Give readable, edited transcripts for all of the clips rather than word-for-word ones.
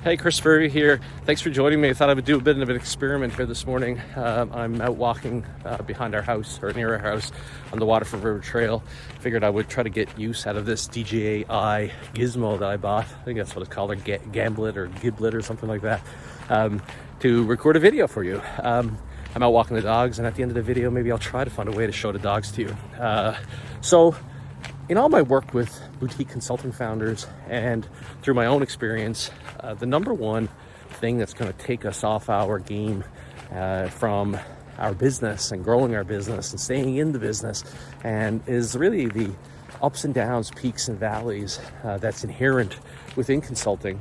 Hey, Chris Spurvey here. Thanks for joining me. I thought I would do a bit of an experiment here this morning. I'm out walking behind our house, or near our house, on the Waterford River Trail. Figured I would try to get use out of this DJI gizmo that I bought. I think that's what it's called, or Gamblet or Giblet or something like that, to record a video for you. I'm out walking the dogs, and at the end of the video, maybe I'll try to find a way to show the dogs to you. So in all my work with boutique consulting founders and through my own experience, the number one thing that's going to take us off our game from our business and growing our business and staying in the business and is really the ups and downs, peaks and valleys that's inherent within consulting.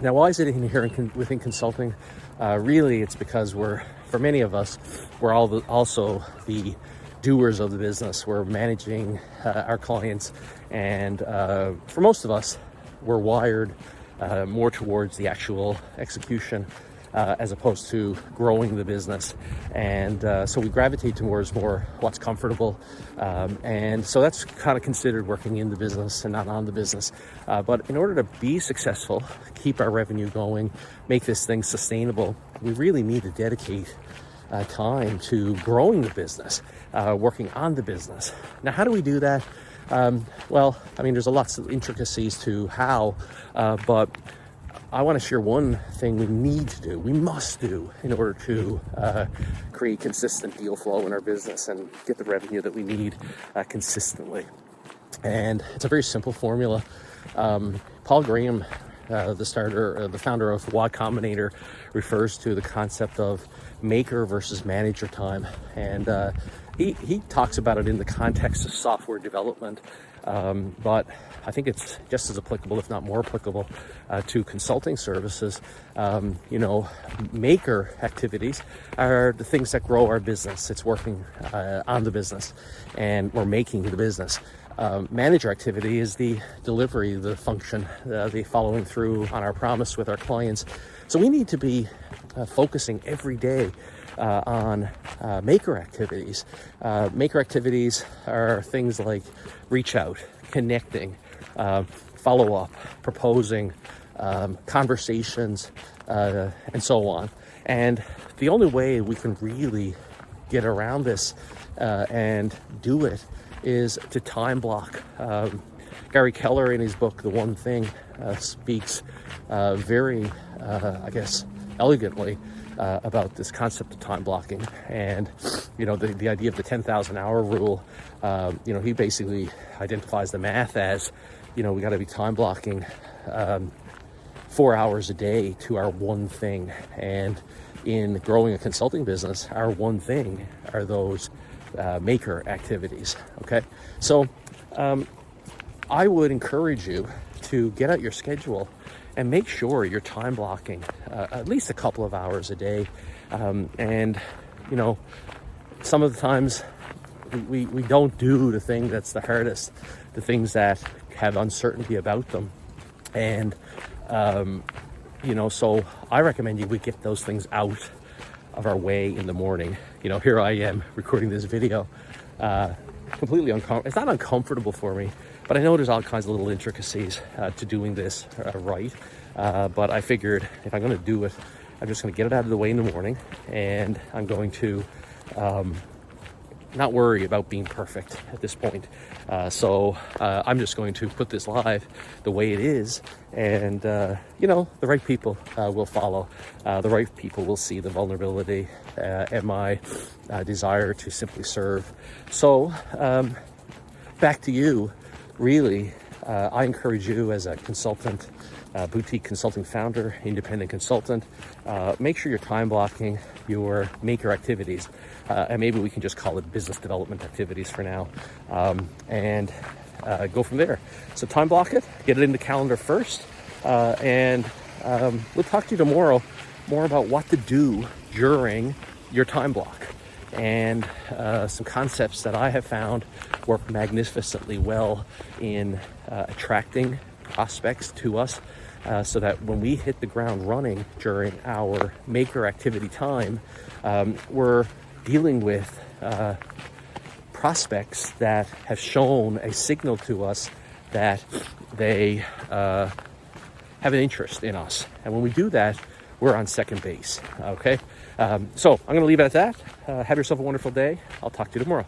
Now, why is it inherent within consulting? Really, it's because for many of us, we're also the doers of the business. We're managing our clients, and for most of us, we're wired more towards the actual execution as opposed to growing the business, and so we gravitate towards more what's comfortable, and so that's kind of considered working in the business and not on the business. But in order to be successful, keep our revenue going, make this thing sustainable, we really need to dedicate time to growing the business, working on the business. Now, how do we do that? Well, I mean, there's lots of intricacies to how, but I want to share one thing we must do in order to create consistent deal flow in our business and get the revenue that we need consistently. And it's a very simple formula. Paul Graham, the founder of Y Combinator, refers to the concept of maker versus manager time, and he talks about it in the context of software development, but I think it's just as applicable, if not more applicable, to consulting services. Maker activities are the things that grow our business. It's working on the business, and we're making the business. Manager activity is the delivery, the function, the following through on our promise with our clients. So we need to be focusing every day on maker activities. Maker activities are things like reach out, connecting, follow up, proposing, conversations, and so on. And the only way we can really get around this and do it is to time block. Gary Keller, in his book, The One Thing, speaks very, elegantly about this concept of time blocking. And, the idea of the 10,000 hour rule, he basically identifies the math as, we got to be time blocking 4 hours a day to our one thing. And in growing a consulting business, our one thing are those maker activities. Okay, so I would encourage you to get out your schedule and make sure you're time blocking at least a couple of hours a day. And some of the times we don't do the thing that's the hardest, the things that have uncertainty about them. And so I recommend we get those things out of our way in the morning. Here I am recording this video, completely uncomfortable. It's not uncomfortable for me, but I know there's all kinds of little intricacies to doing this right. But I figured if I'm going to do it, I'm just going to get it out of the way in the morning, and I'm going to not worry about being perfect at this point. So I'm just going to put this live the way it is, and the right people will follow. The right people will see the vulnerability and my desire to simply serve. So back to you. Really, I encourage you as a consultant, boutique consulting founder, independent consultant, make sure you're time blocking your maker activities, and maybe we can just call it business development activities for now, and go from there. So time block it, get it in the calendar first, and we'll talk to you tomorrow more about what to do during your time block, and some concepts that I have found work magnificently well in attracting prospects to us, so that when we hit the ground running during our maker activity time, we're dealing with prospects that have shown a signal to us that they have an interest in us. And when we do that, we're on second base. Okay. So I'm going to leave it at that. Have yourself a wonderful day. I'll talk to you tomorrow.